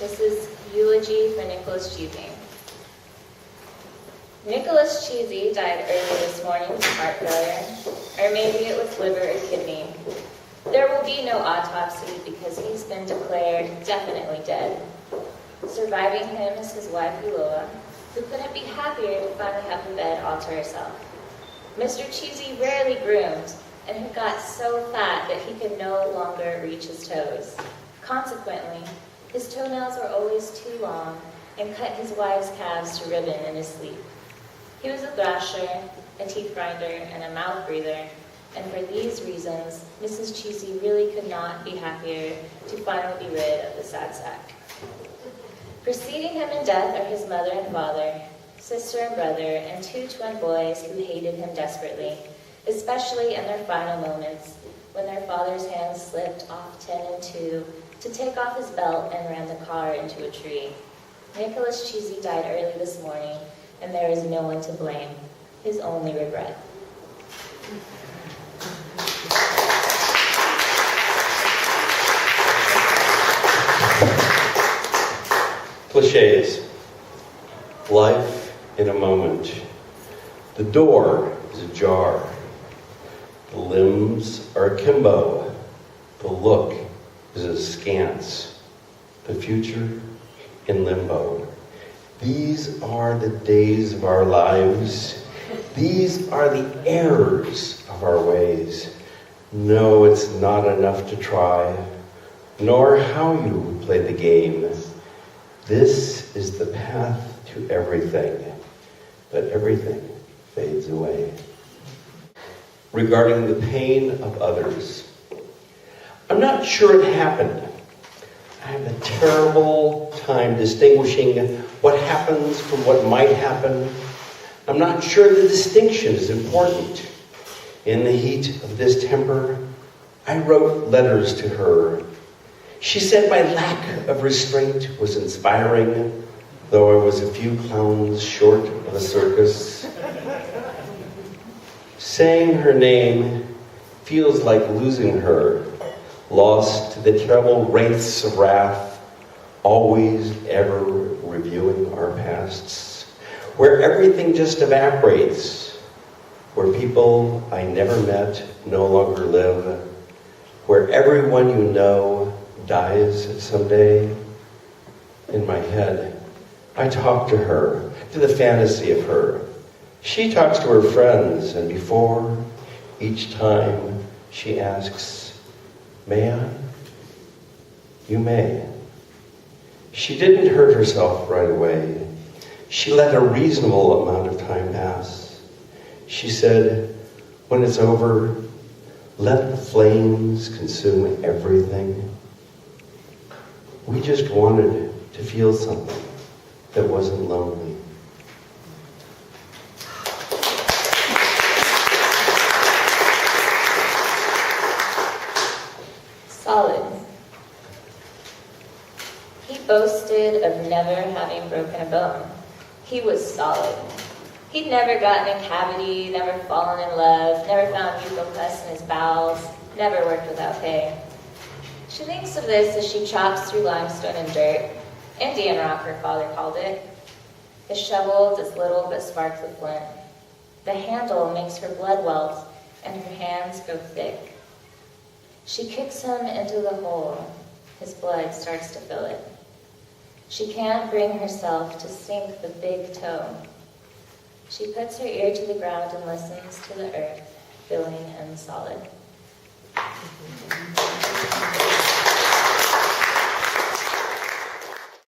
This is eulogy for Nicholas Cheesy. Nicholas Cheesy died early this morning from heart failure, or maybe it was liver or kidney. There will be no autopsy because he's been declared definitely dead. Surviving him is his wife, Loria, who couldn't be happier to finally have the bed all to herself. Mr. Cheesy rarely groomed, and who got so fat that he could no longer reach his toes. Consequently, his toenails were always too long and cut his wife's calves to ribbon in his sleep. He was a thrasher, a teeth grinder, and a mouth breather, and for these reasons, Mrs. Cheesy really could not be happier to finally be rid of the sad sack. Preceding him in death are his mother and father, sister and brother, and 2 twin boys who hated him desperately, especially in their final moments, when their father's hands slipped off 10 and 2 to take off his belt and ran the car into a tree. Nicholas Cheesy died early this morning, and there is no one to blame, his only regret. Cliches. Life in a moment. The door is ajar. The limbs are akimbo. The look is askance. The future in limbo. These are the days of our lives. These are the errors of our ways. No, it's not enough to try, nor how you play the game. This is the path to everything, but everything fades away. Regarding the pain of others, I'm not sure it happened. I have a terrible time distinguishing what happens from what might happen. I'm not sure the distinction is important. In the heat of this temper, I wrote letters to her. She said my lack of restraint was inspiring, though I was a few clowns short of a circus. Saying her name feels like losing her, lost to the terrible wraiths of wrath, always ever reviewing our pasts, where everything just evaporates, where people I never met no longer live, where everyone you know dies someday. In my head, I talk to her, to the fantasy of her. She talks to her friends, and before each time she asks, "May I?" You may. She didn't hurt herself right away. She let a reasonable amount of time pass. She said, when it's over, let the flames consume everything. We just wanted to feel something that wasn't lonely. Solid. He boasted of never having broken a bone. He was solid. He'd never gotten a cavity, never fallen in love, never found mucopus in his bowels, never worked without pay. She thinks of this as she chops through limestone and dirt. Indian rock, her father called it. The shovel does little but spark the flint. The handle makes her blood welt, and her hands grow thick. She kicks him into the hole. His blood starts to fill it. She can't bring herself to sink the big toe. She puts her ear to the ground and listens to the earth, feeling him solid.